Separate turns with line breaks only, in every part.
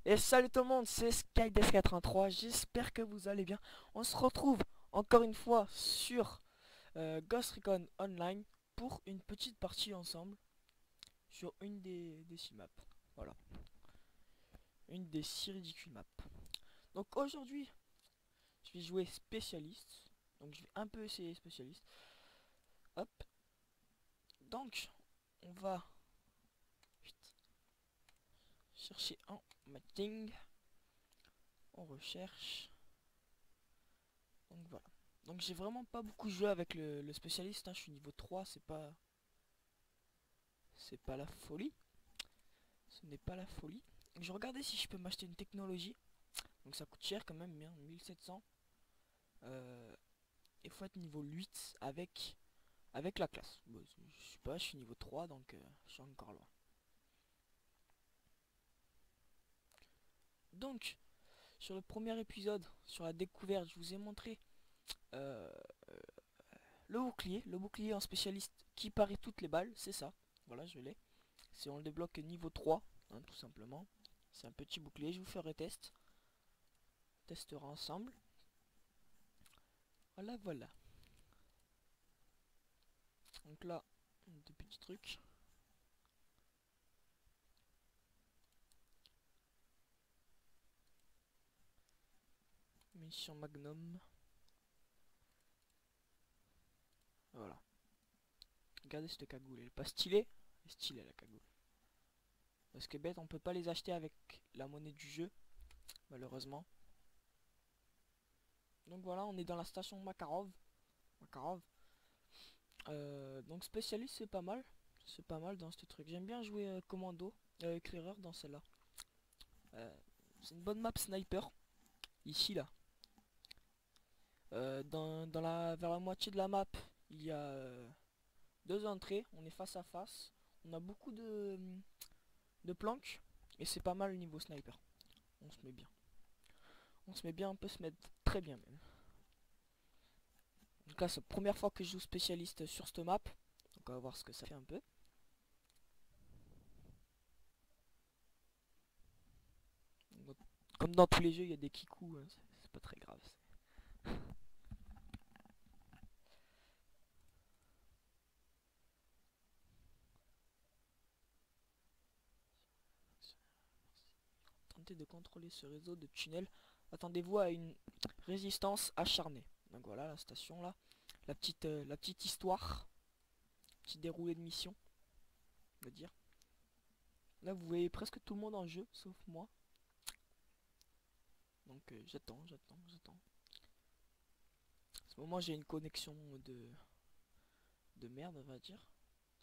Et salut tout le monde, c'est Skydesk83, j'espère que vous allez bien. On se retrouve encore une fois sur Ghost Recon Online pour une petite partie ensemble sur une des 6 maps. Voilà, une des 6 ridicules maps. Donc aujourd'hui, je vais jouer spécialiste. Donc je vais un peu essayer spécialiste. Hop, donc on va chercher en matching. On recherche. Donc voilà. Donc j'ai vraiment pas beaucoup joué avec le spécialiste, hein. Je suis niveau 3, c'est pas la folie. Ce n'est pas la folie. Je regardais si je peux m'acheter une technologie. Donc ça coûte cher quand même, bien 1700. Il faut être niveau 8 avec la classe. Bon, je sais pas, je suis niveau 3 donc je suis encore loin. Donc sur le premier épisode, sur la découverte, je vous ai montré euh, le bouclier en spécialiste qui parie toutes les balles, c'est ça. Voilà, je l'ai. Si on le débloque niveau 3, hein, tout simplement. C'est un petit bouclier, je vous ferai test. Testera ensemble. Voilà, voilà. Donc là, deux petits trucs. Mission Magnum. Voilà. Regardez cette cagoule, elle est pas stylée. Elle est stylée la cagoule. Parce que bête, on peut pas les acheter avec la monnaie du jeu, malheureusement. Donc voilà, on est dans la station Makarov. Makarov. Donc spécialiste, c'est pas mal. C'est pas mal dans ce truc. J'aime bien jouer commando, éclaireur dans celle-là. C'est une bonne map sniper. Ici, là. Vers la moitié de la map, il y a deux entrées. On est face à face. On a beaucoup de planques. Et c'est pas mal le niveau sniper. On se met bien. On se met bien, on peut se mettre très bien même. En tout cas, c'est la première fois que je joue spécialiste sur cette map. Donc on va voir ce que ça fait un peu. Donc, comme dans tous les jeux, il y a des kikus, hein, c'est pas très grave. Tentez de contrôler ce réseau de tunnels. Attendez-vous à une résistance acharnée. Donc voilà la station là. La petite histoire. Petit déroulé de mission. On va dire. Là vous voyez presque tout le monde en jeu, sauf moi. Donc j'attends. À ce moment j'ai une connexion de merde on va dire.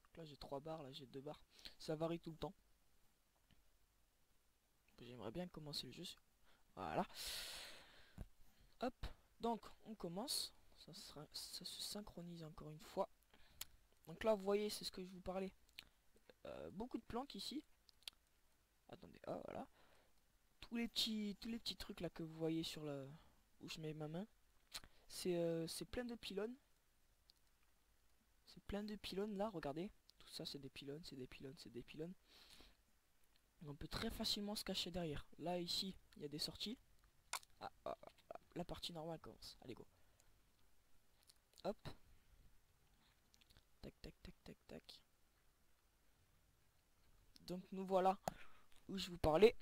Donc là j'ai 3 barres, là j'ai 2 barres. Ça varie tout le temps. J'aimerais bien commencer le jeu. Voilà. Hop. Donc on commence. Ça se synchronise encore une fois. Donc là vous voyez c'est ce que je vous parlais. Beaucoup de planques ici. Attendez, ah voilà. Tous les petits trucs là que vous voyez sur la où je mets ma main. C'est plein de pylônes. C'est plein de pylônes là, regardez. Tout ça c'est des pylônes, c'est des pylônes, c'est des pylônes. On peut très facilement se cacher derrière. Là ici, il y a des sorties. La partie normale commence. Allez go. Hop. Tac tac tac tac tac. Donc nous voilà où je vous parlais.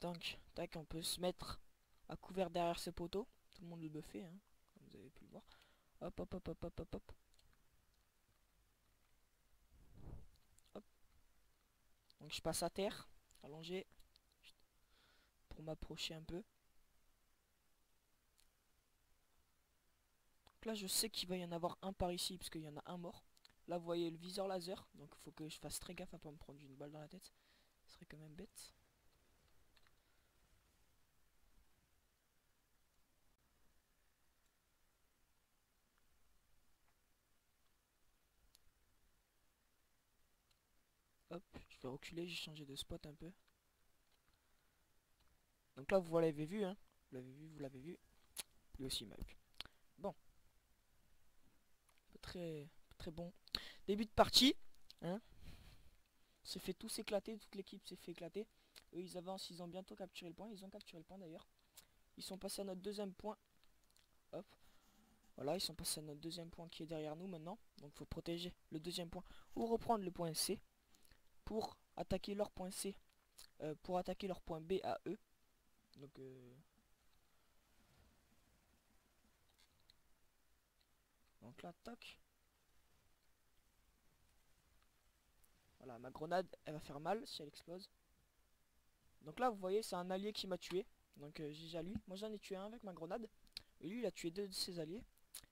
Donc tac, on peut se mettre à couvert derrière ces poteaux. Tout le monde le fait, hein, comme vous avez pu le voir. Hop hop hop hop hop hop hop. Hop. Donc je passe à terre, allongé, pour m'approcher un peu. Donc là je sais qu'il va y en avoir un par ici, parce qu'il y en a un mort. Là vous voyez le viseur laser, donc il faut que je fasse très gaffe à pas me prendre une balle dans la tête. Ce serait quand même bête. Hop, je vais reculer, j'ai changé de spot un peu. Donc là vous l'avez vu, hein. Vous l'avez vu, vous l'avez vu. Lui aussi il m'a vu. Bon, très très bon début de partie, hein. On s'est fait tous éclater, toute l'équipe s'est fait éclater. Eux ils avancent, ils ont bientôt capturé le point. Ils ont capturé le point d'ailleurs. Ils sont passés à notre deuxième point. Hop. Voilà, ils sont passés à notre deuxième point qui est derrière nous maintenant. Donc il faut protéger le deuxième point ou reprendre le point C pour attaquer leur point C. Pour attaquer leur point B à eux. Donc là, toc. Voilà, ma grenade, elle va faire mal si elle explose. Donc là, vous voyez, c'est un allié qui m'a tué. Donc GG à lui. Moi, j'en ai tué un avec ma grenade. Et lui, il a tué deux de ses alliés.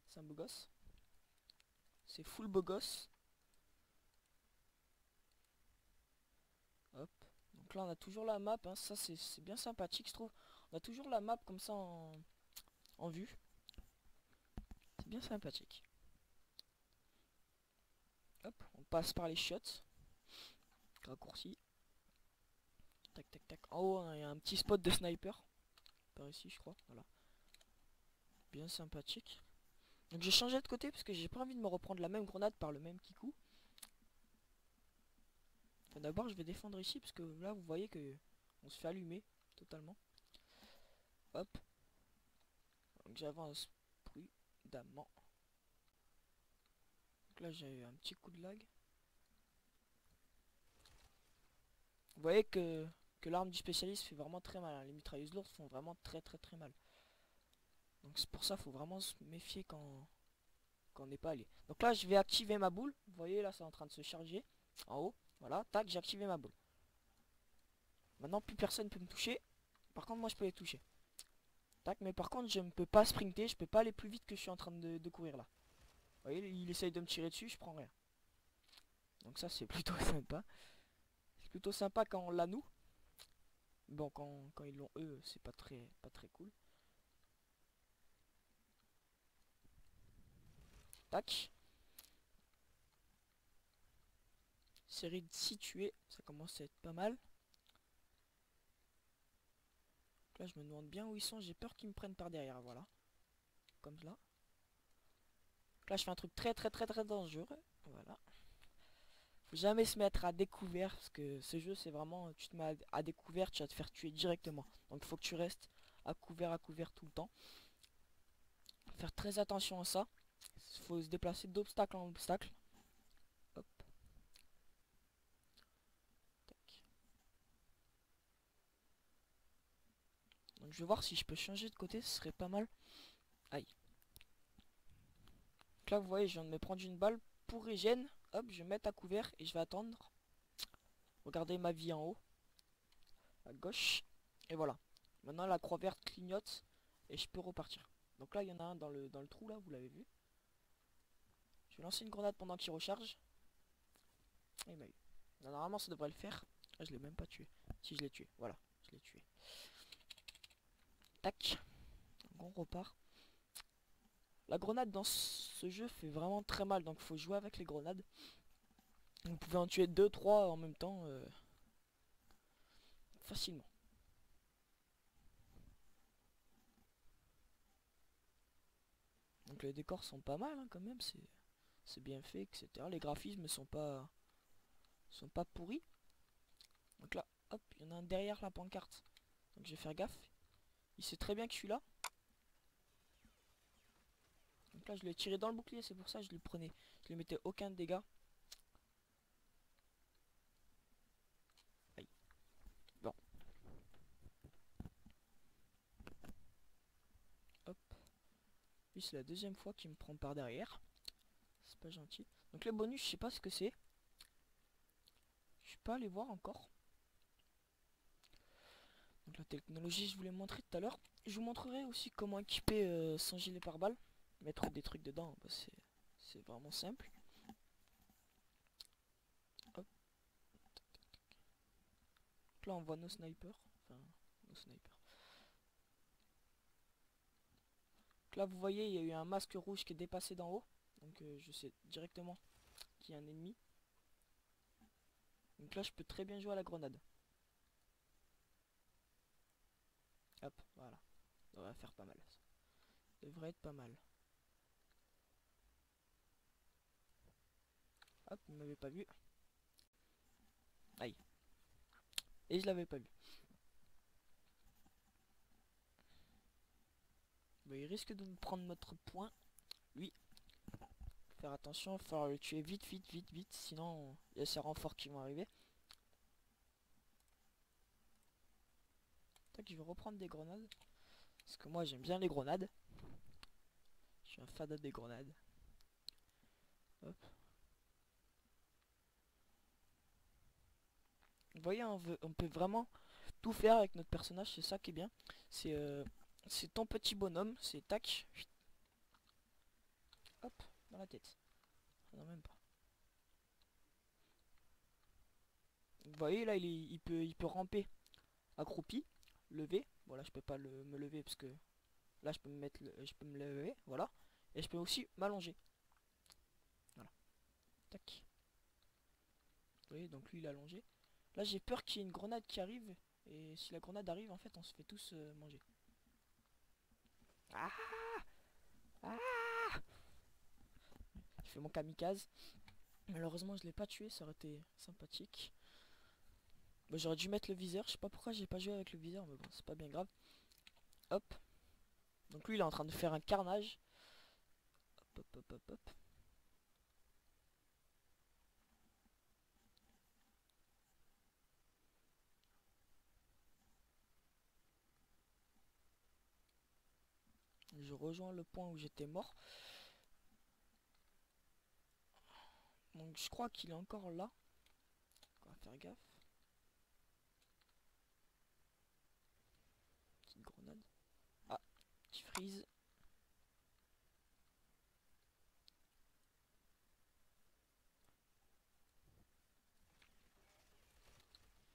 C'est un beau gosse. C'est full beau gosse. Hop. Donc là, on a toujours la map. Hein. Ça, c'est bien sympathique, je trouve. On a toujours la map comme ça en vue. C'est bien sympathique. Hop, on passe par les shots. Raccourci. Tac, tac, tac. En haut, il y a un petit spot de sniper. Par ici, je crois. Voilà. Bien sympathique. Donc j'ai changé de côté parce que j'ai pas envie de me reprendre la même grenade par le même kikou. Enfin, d'abord, je vais défendre ici parce que là, vous voyez que on se fait allumer totalement. Hop. Donc j'avance prudemment. Donc là, j'ai eu un petit coup de lag. Vous voyez que l'arme du spécialiste fait vraiment très mal. Hein. Les mitrailleuses lourdes font vraiment très mal. Donc c'est pour ça faut vraiment se méfier quand on n'est pas allé. Donc là je vais activer ma boule. Vous voyez là c'est en train de se charger. En haut. Voilà. Tac, j'ai activé ma boule. Maintenant plus personne peut me toucher. Par contre moi je peux les toucher. Tac, mais par contre je ne peux pas sprinter. Je peux pas aller plus vite que je suis en train de courir là. Vous voyez, il essaye de me tirer dessus, je prends rien. Donc ça c'est plutôt sympa. C'est plutôt sympa quand on l'a nous. Bon quand ils l'ont eux c'est pas très cool. Tac. Série de 6 tués, ça commence à être pas mal. Donc là je me demande bien où ils sont, j'ai peur qu'ils me prennent par derrière, voilà. Comme là. Donc là je fais un truc très dangereux. Voilà. Faut jamais se mettre à découvert parce que ce jeu c'est vraiment tu te mets à découvert, tu vas te faire tuer directement. Donc il faut que tu restes à couvert tout le temps. Faire très attention à ça. Il faut se déplacer d'obstacle en obstacle. Hop. Tac. Donc je vais voir si je peux changer de côté, ce serait pas mal. Aïe. Donc là vous voyez je viens de me prendre une balle pour régène. Hop, je vais mettre à couvert et je vais attendre. Regardez ma vie en haut. À gauche. Et voilà. Maintenant la croix verte clignote. Et je peux repartir. Donc là il y en a un dans le trou là, vous l'avez vu. Je vais lancer une grenade pendant qu'il recharge. Et il m'a eu. Normalement ça devrait le faire. Ah, je l'ai même pas tué. Si je l'ai tué. Voilà. Je l'ai tué. Tac. Donc on repart. La grenade dans ce jeu fait vraiment très mal. Donc il faut jouer avec les grenades. Vous pouvez en tuer 2-3 en même temps. Facilement. Donc les décors sont pas mal hein, quand même. C'est bien fait, etc. Les graphismes sont pas pourris. Donc là, hop, il y en a un derrière la pancarte. Donc je vais faire gaffe. Il sait très bien que je suis là. Donc là, je l'ai tiré dans le bouclier, c'est pour ça que je lui prenais. Je lui mettais aucun dégât. Aïe. Bon. Hop. Lui, c'est la deuxième fois qu'il me prend par derrière. C'est pas gentil. Donc les bonus, je sais pas ce que c'est. Je suis pas allé voir encore. Donc la technologie, je vous l'ai montré tout à l'heure. Je vous montrerai aussi comment équiper son gilet pare-balles. Mettre des trucs dedans, bah, c'est vraiment simple. Hop. Donc là, on voit nos snipers. Enfin, nos snipers. Donc là, vous voyez, il y a eu un masque rouge qui est dépassé d'en haut. Donc je sais directement qu'il y a un ennemi. Donc là, je peux très bien jouer à la grenade. Hop, voilà. Ça devrait faire pas mal. Ça devrait être pas mal. Hop, il m'avait pas vu. Aïe. Et je l'avais pas vu. Bah, il risque de nous prendre notre point. Lui. Faire attention, il va falloir le tuer vite, vite, vite, vite. Sinon, il y a ces renforts qui vont arriver. Tac, je vais reprendre des grenades. Parce que moi, j'aime bien les grenades. Je suis un fada des grenades. Hop. Vous voyez, on peut vraiment tout faire avec notre personnage. C'est ça qui est bien. C'est ton petit bonhomme. C'est tac. Hop, dans la tête. Non, même pas. Vous voyez, là, il peut ramper accroupi, lever. Bon, là, je peux pas me lever parce que là, je peux me mettre, je peux me lever. Voilà. Et je peux aussi m'allonger. Voilà. Tac. Vous voyez, donc lui, il est allongé. Là, j'ai peur qu'il y ait une grenade qui arrive. Et si la grenade arrive, en fait, on se fait tous manger. Ah, ah, je fais mon kamikaze. Malheureusement, je l'ai pas tué. Ça aurait été sympathique. Bon, j'aurais dû mettre le viseur. Je sais pas pourquoi j'ai pas joué avec le viseur. Mais bon, c'est pas bien grave. Hop. Donc lui, il est en train de faire un carnage. Hop, hop, hop, hop, hop. Je rejoins le point où j'étais mort. Donc je crois qu'il est encore là. On va faire gaffe. Petite grenade. Ah, petit freeze.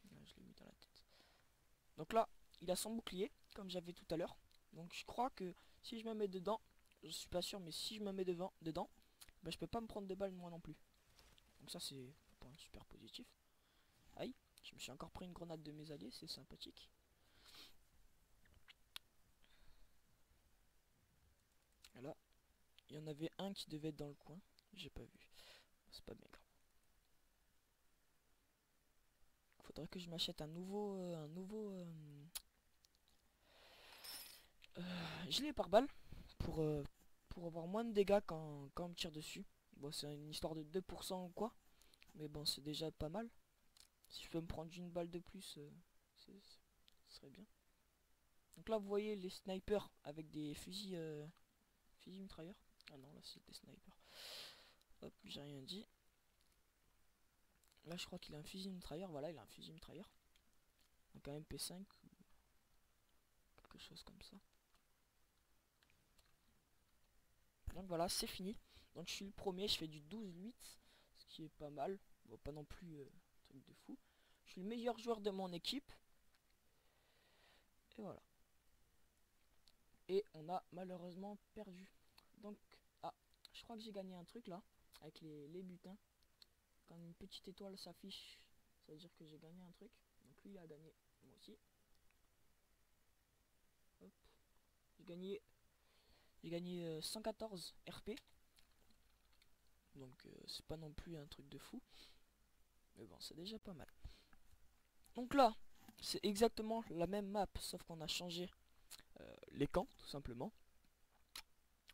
Là, je l'ai mis dans la tête. Donc là, il a son bouclier, comme j'avais tout à l'heure. Donc je crois que si je me mets dedans, je suis pas sûr, mais si je me mets dedans, bah, je peux pas me prendre de balles moi non plus. Donc ça c'est un point super positif. Aïe, je me suis encore pris une grenade de mes alliés, c'est sympathique. Et là, il y en avait un qui devait être dans le coin, j'ai pas vu. C'est pas bien grave. Faudrait que je m'achète un gilet pare-balles pour avoir moins de dégâts quand on me tire dessus. Bon, c'est une histoire de 2% ou quoi, mais bon, c'est déjà pas mal. Si je peux me prendre une balle de plus, ce serait bien. Donc là, vous voyez les snipers avec des fusils mitrailleurs. Ah non, là c'est des snipers. Hop, j'ai rien dit. Là, je crois qu'il a un fusil mitrailleur. Voilà, il a un fusil mitrailleur. Donc un MP5 ou quelque chose comme ça. Donc voilà, c'est fini. Donc je suis le premier, je fais du 12-8, ce qui est pas mal. Bon, pas non plus truc de fou. Je suis le meilleur joueur de mon équipe. Et voilà. Et on a malheureusement perdu. Donc, ah, je crois que j'ai gagné un truc là, avec les butins. Quand une petite étoile s'affiche, ça veut dire que j'ai gagné un truc. Donc lui il a gagné, moi aussi. Hop. J'ai gagné 114 RP. Donc c'est pas non plus un truc de fou. Mais bon, c'est déjà pas mal. Donc là, c'est exactement la même map, sauf qu'on a changé les camps, tout simplement.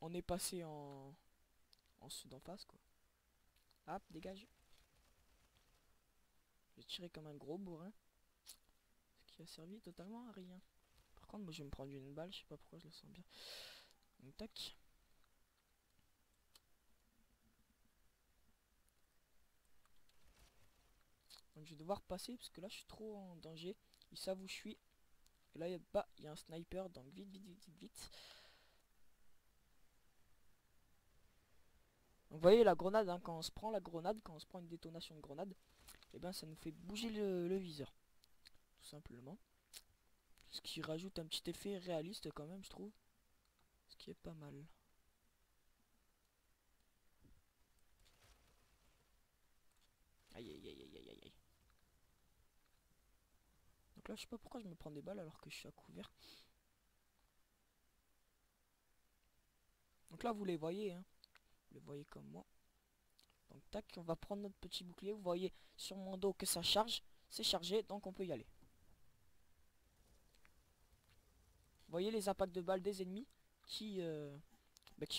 On est passé en sud en face, quoi. Hop, dégage. J'ai tiré comme un gros bourrin. Ce qui a servi totalement à rien. Par contre, moi je vais me prendre une balle, je sais pas pourquoi je le sens bien. Donc tac. Donc je vais devoir passer parce que là je suis trop en danger. Ils savent où je suis. Et là il y a un sniper, donc vite, vite, vite, vite, vite. Donc, vous voyez la grenade, hein, quand on se prend la grenade, quand on se prend une détonation de grenade, et ben ça nous fait bouger le viseur. Tout simplement. Ce qui rajoute un petit effet réaliste quand même, je trouve. Ce qui est pas mal. Aïe aïe aïe aïe aïe aïe. Donc là je sais pas pourquoi je me prends des balles alors que je suis à couvert. Donc là vous les voyez, hein. Vous les voyez comme moi. Donc tac, on va prendre notre petit bouclier. Vous voyez sur mon dos que ça charge. C'est chargé, donc on peut y aller. voyez les impacts de balles des ennemis qui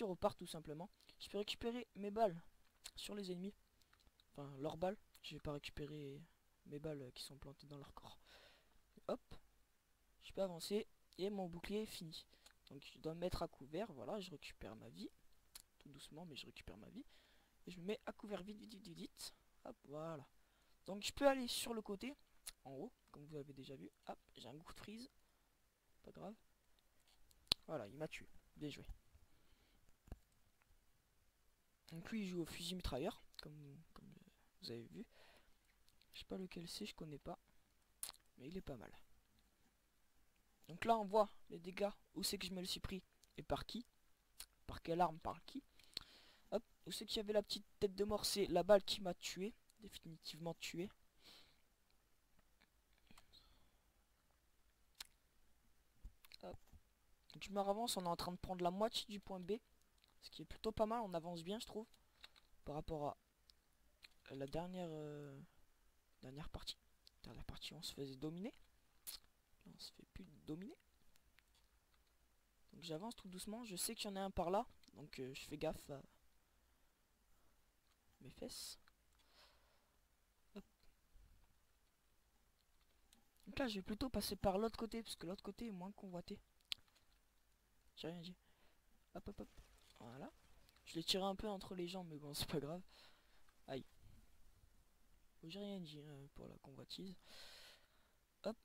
repartent tout simplement. Je peux récupérer mes balles sur les ennemis. Enfin, leurs balles. Je vais pas récupérer mes balles qui sont plantées dans leur corps. Hop. Je peux avancer. Et mon bouclier est fini. Donc je dois me mettre à couvert. Voilà, je récupère ma vie. Tout doucement, mais je récupère ma vie. Et je me mets à couvert vite, vite, vite, vite, vite. Hop, voilà. Donc je peux aller sur le côté. En haut, comme vous avez déjà vu. Hop, j'ai un coup de freeze. Pas grave. Voilà, il m'a tué. Bien joué. Donc lui il joue au fusil mitrailleur, comme vous avez vu. Je sais pas lequel c'est, je connais pas. Mais il est pas mal. Donc là on voit les dégâts, où c'est que je me le suis pris et par qui. Par quelle arme, par qui. Hop, où c'est qu'il y avait la petite tête de mort, c'est la balle qui m'a tué. Définitivement tué. Hop. Donc je me avance, on est en train de prendre la moitié du point B. Ce qui est plutôt pas mal, on avance bien je trouve. Par rapport à la dernière partie. Dernière partie on se faisait dominer. Là on se fait plus dominer. Donc j'avance tout doucement, je sais qu'il y en a un par là. Donc je fais gaffe à mes fesses. Hop. Donc là je vais plutôt passer par l'autre côté, parce que l'autre côté est moins convoité. J'ai rien dit. Hop hop hop. Voilà. Je l'ai tiré un peu entre les jambes, mais bon c'est pas grave. Aïe. J'ai rien dit pour la convoitise. Hop.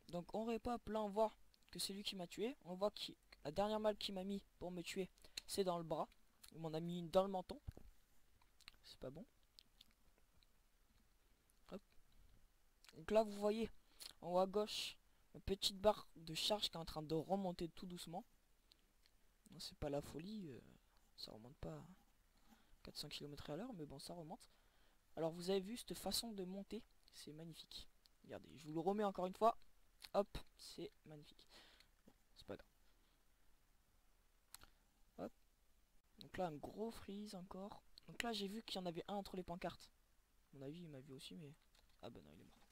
Donc on répop, là on voit que c'est lui qui m'a tué. On voit que la dernière balle qu'il m'a mis pour me tuer, c'est dans le bras. Il m'en a mis une dans le menton. C'est pas bon. Hop. Donc là vous voyez en haut à gauche une petite barre de charge qui est en train de remonter tout doucement. C'est pas la folie, ça remonte pas à 400 km à l'heure, mais bon ça remonte. Alors vous avez vu cette façon de monter, c'est magnifique. Regardez, je vous le remets encore une fois. Hop, c'est magnifique. Bon, c'est pas grave. Hop. Donc là un gros freeze encore. Donc là j'ai vu qu'il y en avait un entre les pancartes. À mon avis il m'a vu aussi mais... Ah bah non il est mort.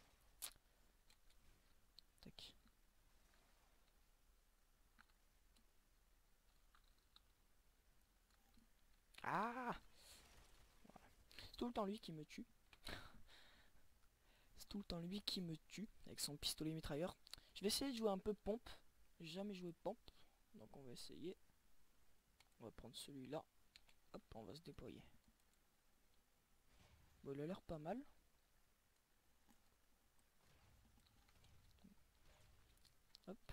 Tac. Ah, c'est tout le temps lui qui me tue. C'est tout le temps lui qui me tue avec son pistolet mitrailleur. Je vais essayer de jouer un peu pompe. J'ai jamais joué pompe. Donc on va essayer. On va prendre celui-là. Hop, on va se déployer. Bon, il a l'air pas mal. Hop.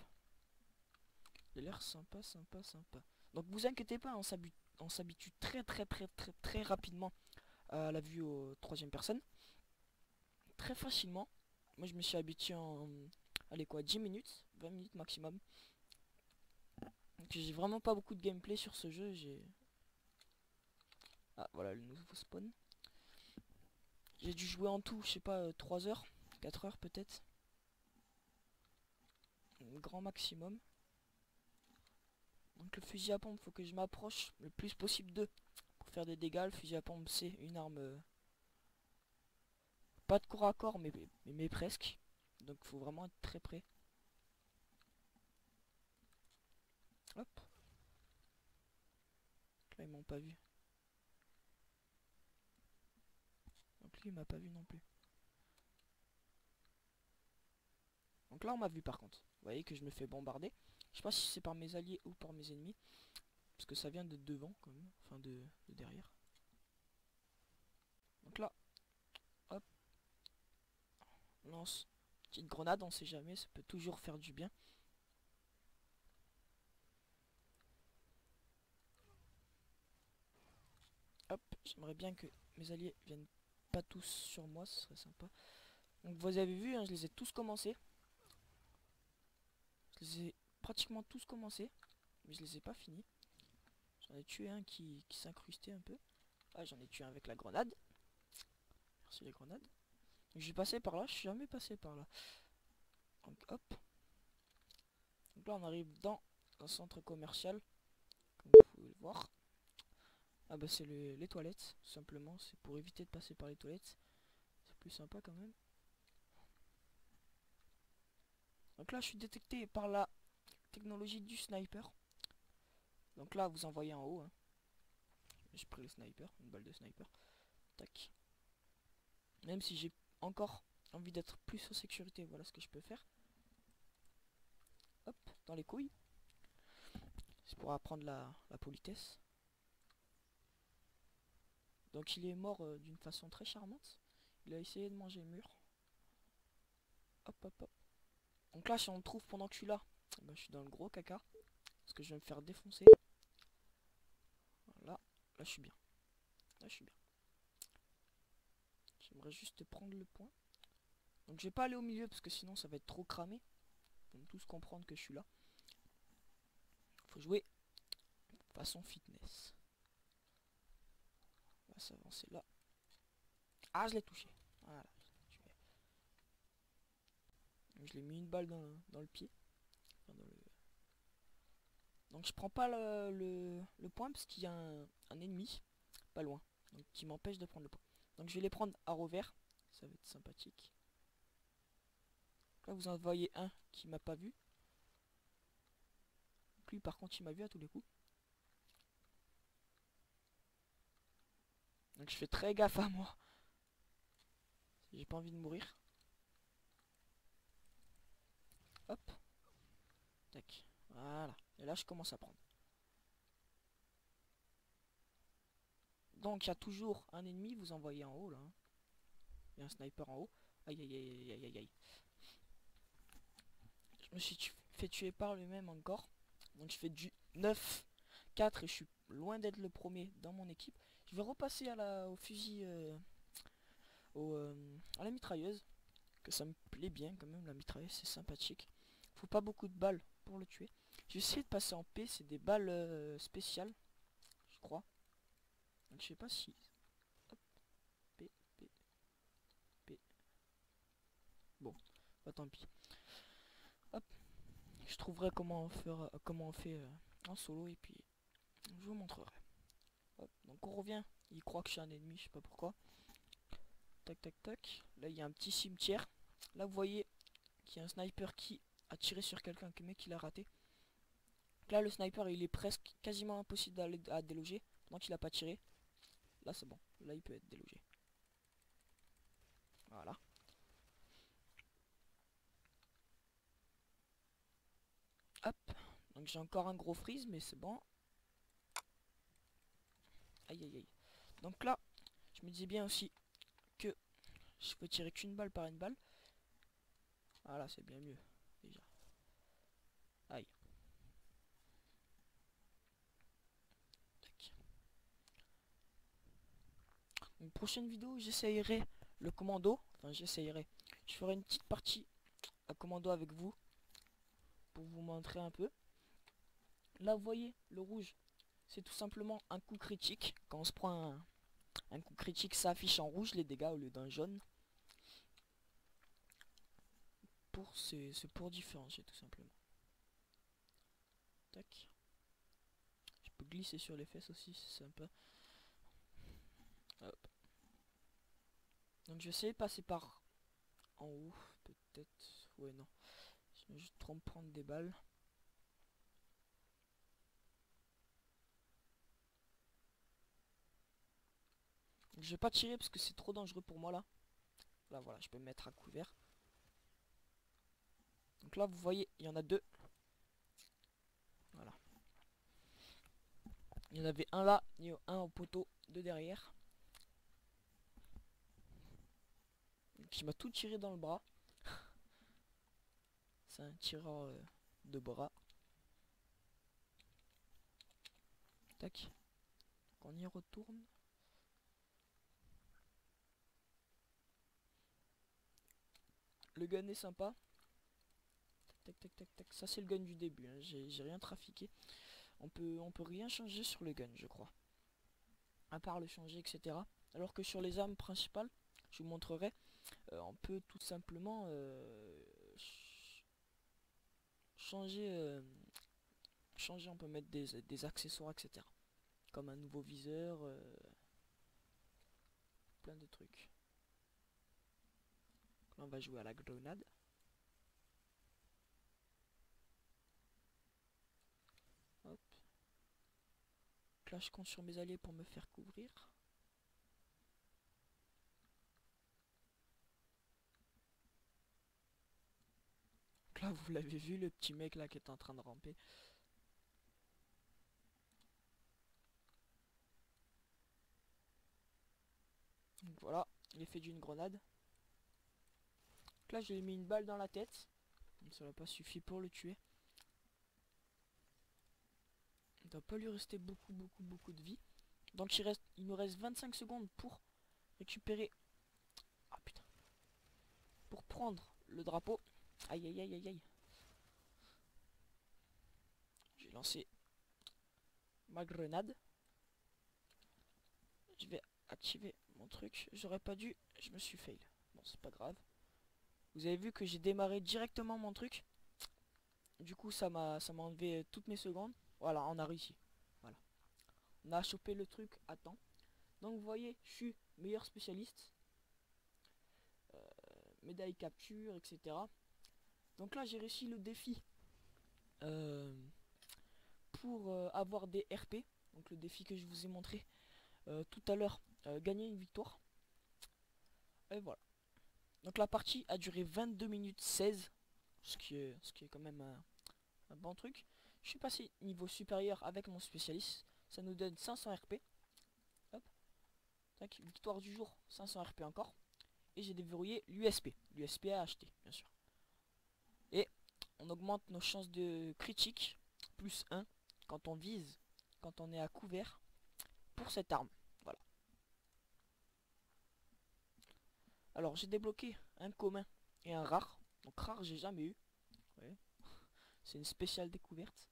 Il a l'air sympa, sympa, sympa. Donc vous inquiétez pas, on s'habitue très rapidement à la vue aux troisième personne. Très facilement. Moi je me suis habitué en... Allez quoi, 10 minutes, 20 minutes maximum. Donc j'ai vraiment pas beaucoup de gameplay sur ce jeu, j'ai... Ah voilà le nouveau spawn. J'ai dû jouer en tout, je sais pas, 3 heures, 4 heures peut-être. Grand maximum. Donc le fusil à pompe, faut que je m'approche le plus possible d'eux pour faire des dégâts. Le fusil à pompe c'est une arme pas de corps à corps mais presque. Donc faut vraiment être très près. Hop. Là ils m'ont pas vu. Donc lui il m'a pas vu non plus. Donc là on m'a vu par contre. Vous voyez que je me fais bombarder. Je sais pas si c'est par mes alliés ou par mes ennemis. Parce que ça vient de devant quand même. Enfin de derrière. Donc là. Hop. Lance. Petite grenade, on sait jamais. Ça peut toujours faire du bien. Hop. J'aimerais bien que mes alliés viennent pas tous sur moi. Ce serait sympa. Donc vous avez vu, hein, je les ai tous commencés. Je les ai pratiquement tous commencés. Mais je les ai pas finis. J'en ai tué un qui s'incrustait un peu. Ah, j'en ai tué un avec la grenade. Merci les grenades. Donc j'ai passé par là, je suis jamais passé par là. Donc hop. Donc là on arrive dans un centre commercial. Comme vous pouvez le voir. Ah bah c'est les toilettes, tout simplement. C'est pour éviter de passer par les toilettes. C'est plus sympa quand même. Donc là je suis détecté par la technologie du sniper. Donc là, vous envoyez en haut. Hein. J'ai pris le sniper, une balle de sniper. Tac. Même si j'ai encore envie d'être plus en sécurité, voilà ce que je peux faire. Hop, dans les couilles. C'est pour apprendre la politesse. Donc il est mort d'une façon très charmante. Il a essayé de manger le mur. Hop, hop, hop. Donc là, si on le trouve pendant que je suis là, ben, je suis dans le gros caca. Parce que je vais me faire défoncer. Voilà, là je suis bien. Là je suis bien. J'aimerais juste prendre le point. Donc je vais pas aller au milieu parce que sinon ça va être trop cramé. Ils vont tous comprendre que je suis là. Faut jouer façon fitness. On va s'avancer là. Ah, je l'ai touché. Voilà. Je l'ai mis une balle dans le pied. Enfin, donc je prends pas le point parce qu'il y a un ennemi pas loin. Donc qui m'empêche de prendre le point. Donc je vais les prendre à revers. Ça va être sympathique. Là vous en voyez un qui m'a pas vu. Donc lui par contre il m'a vu à tous les coups. Donc je fais très gaffe à moi. J'ai pas envie de mourir. Hop. Tac. Voilà. Et là je commence à prendre. Donc il y a toujours un ennemi, vous envoyez en haut là. Hein. Il y a un sniper en haut. Aïe aïe aïe aïe aïe aïe. Je me suis fait tuer par lui-même encore. Donc je fais du 9-4 et je suis loin d'être le premier dans mon équipe. Je vais repasser au fusil, à la mitrailleuse. Que ça me plaît bien quand même, la mitrailleuse c'est sympathique. Faut pas beaucoup de balles pour le tuer. J'ai essayé de passer en P, c'est des balles spéciales, je crois. Donc je sais pas si... Hop, P, P, P. Bon, bah tant pis. Hop, je trouverai comment on fait en solo et puis je vous montrerai. Hop, donc on revient, il croit que je suis un ennemi, je sais pas pourquoi. Tac tac tac, là il y a un petit cimetière. Là vous voyez qu'il y a un sniper qui a tiré sur quelqu'un, que mec il a raté. Donc là le sniper il est presque quasiment impossible à déloger, donc il a pas tiré. Là c'est bon, là il peut être délogé. Voilà. Hop, donc j'ai encore un gros freeze mais c'est bon. Aïe aïe aïe. Donc là, je me disais bien aussi que je peux tirer qu'une balle par une balle. Voilà, c'est bien mieux déjà. Aïe. Tac. Une prochaine vidéo, j'essayerai le commando. Enfin, j'essayerai. Je ferai une petite partie à commando avec vous pour vous montrer un peu. Là, vous voyez, le rouge, c'est tout simplement un coup critique. Quand on se prend un coup critique, ça affiche en rouge les dégâts au lieu d'un jaune. C'est pour différencier tout simplement. Tac. Je peux glisser sur les fesses aussi, c'est sympa. Hop. Donc je vais essayer de passer par en haut, peut-être. Ouais, non. Je vais juste trop me prendre des balles. Je vais pas tirer parce que c'est trop dangereux pour moi là. Là voilà, je peux me mettre à couvert. Donc là vous voyez, il y en a deux. Voilà. Il y en avait un là, et un au poteau de derrière. Qui m'a tout tiré dans le bras. C'est un tireur de bras. Tac. Donc on y retourne. Le gun est sympa. Tac tac tac tac. Ça c'est le gun du début. Hein. J'ai rien trafiqué. On peut rien changer sur le gun, je crois. À part le changer, etc. Alors que sur les armes principales, je vous montrerai, on peut tout simplement changer, on peut mettre des accessoires, etc. Comme un nouveau viseur, plein de trucs. Là, on va jouer à la grenade. là je compte sur mes alliés pour me faire couvrir. Donc là vous l'avez vu, le petit mec là qui est en train de ramper. Donc voilà, l'effet d'une grenade. Donc là je lui ai mis une balle dans la tête. Donc ça n'a pas suffi pour le tuer. Il ne doit pas lui rester beaucoup de vie. Donc il nous reste 25 secondes pour récupérer. Ah putain. Pour prendre le drapeau. Aïe aïe aïe aïe aïe. J'ai lancé ma grenade. Je vais activer mon truc. J'aurais pas dû. Je me suis fail. Bon, c'est pas grave. Vous avez vu que j'ai démarré directement mon truc. Du coup, ça m'a enlevé toutes mes secondes. Voilà, on a réussi. Voilà. On a chopé le truc à temps. Donc, vous voyez, je suis meilleur spécialiste. Médaille capture, etc. Donc là, j'ai réussi le défi pour avoir des RP. Donc, le défi que je vous ai montré tout à l'heure. Gagner une victoire. Et voilà. Donc la partie a duré 22 minutes 16, ce qui est quand même un bon truc. Je suis passé niveau supérieur avec mon spécialiste, ça nous donne 500 RP. Hop, tac, victoire du jour, 500 RP encore. Et j'ai déverrouillé l'USP, l'USP à acheter bien sûr. Et on augmente nos chances de critique, plus 1, quand on vise, quand on est à couvert, pour cette arme. Voilà. Alors j'ai débloqué un commun et un rare. Donc rare j'ai jamais eu. Ouais. C'est une spéciale découverte.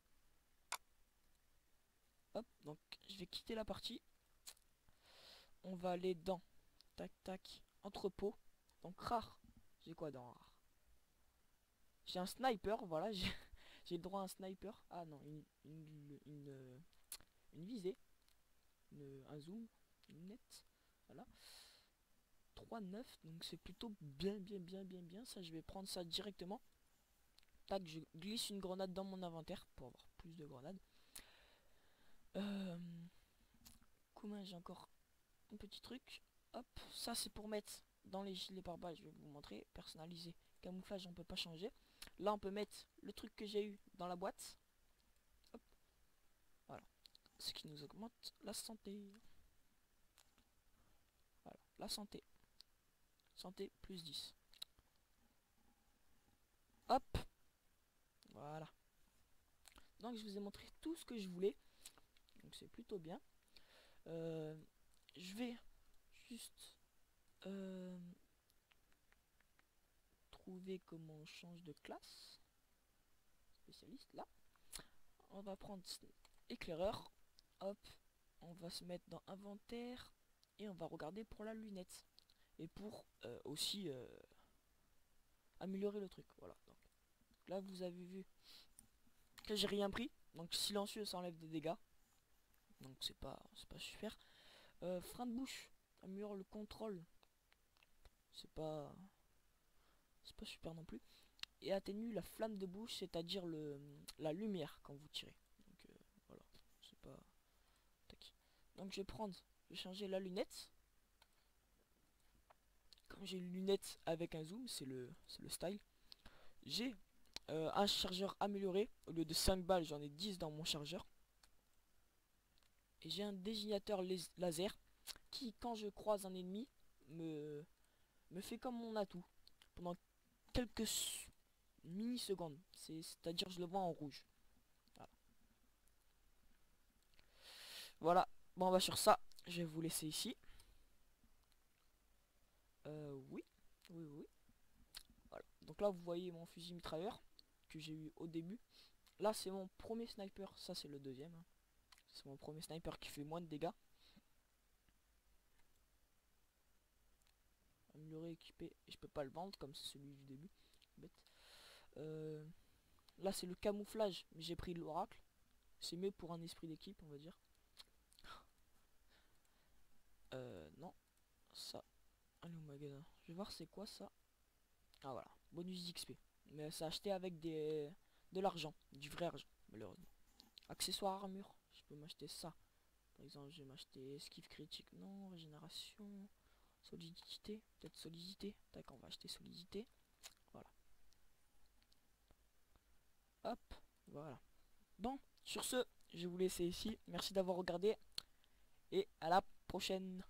Hop, donc je vais quitter la partie. On va aller dans tac tac entrepôt. Donc rare. J'ai quoi dans rare? J'ai un sniper, voilà, j'ai le droit à un sniper. Ah non, une visée. Un zoom, une net. Voilà. 3,9, donc c'est plutôt bien. Ça, je vais prendre ça directement. Tac, je glisse une grenade dans mon inventaire pour avoir plus de grenades. Comment j'ai encore un petit truc. Hop, ça c'est pour mettre dans les gilets pare-balles. Je vais vous montrer. Personnalisé. Camouflage, on peut pas changer. Là, on peut mettre le truc que j'ai eu dans la boîte. Hop. Voilà. Ce qui nous augmente la santé. Voilà. La santé. Santé plus 10. Hop. Voilà. Donc, je vous ai montré tout ce que je voulais. Donc, c'est plutôt bien. Je vais juste trouver comment on change de classe. Spécialiste, là. On va prendre éclaireur. Hop. On va se mettre dans inventaire. Et on va regarder pour la lunette. Et pour aussi améliorer le truc. Voilà. Donc, là, vous avez vu que j'ai rien pris. Donc, silencieux, ça enlève des dégâts. Donc, c'est pas super. Frein de bouche. Améliore le contrôle. C'est pas super non plus. Et atténue la flamme de bouche, c'est-à-dire la lumière quand vous tirez. Donc voilà, c'est pas. Tac. Donc je vais changer la lunette. Comme j'ai une lunette avec un zoom, c'est le style. J'ai un chargeur amélioré. Au lieu de 5 balles, j'en ai 10 dans mon chargeur. Et j'ai un désignateur laser qui, quand je croise un ennemi, me fait comme mon atout. Pendant quelques mini-secondes. C'est-à-dire je le vois en rouge. Voilà. Voilà. Bon, bah sur ça, je vais vous laisser ici. Oui. Voilà. Donc là, vous voyez mon fusil mitrailleur que j'ai eu au début. Là, c'est mon premier sniper. Ça, c'est le deuxième. Hein. C'est mon premier sniper qui fait moins de dégâts. Amélioré, équipé. Et je peux pas le vendre comme c'est celui du début. Bête. Là, c'est le camouflage. Mais j'ai pris l'oracle. C'est mieux pour un esprit d'équipe, on va dire. Non. Ça. Allez au magasin. Je vais voir c'est quoi ça. Ah voilà. Bonus d'XP. Mais c'est acheté avec de l'argent. Du vrai argent, malheureusement. Accessoire armure. Je peux m'acheter ça. Par exemple, je vais m'acheter esquive critique, non, régénération, solidité, peut-être solidité. Tac, on va acheter solidité. Voilà. Hop, voilà. Bon, sur ce, je vais vous laisser ici. Merci d'avoir regardé et à la prochaine.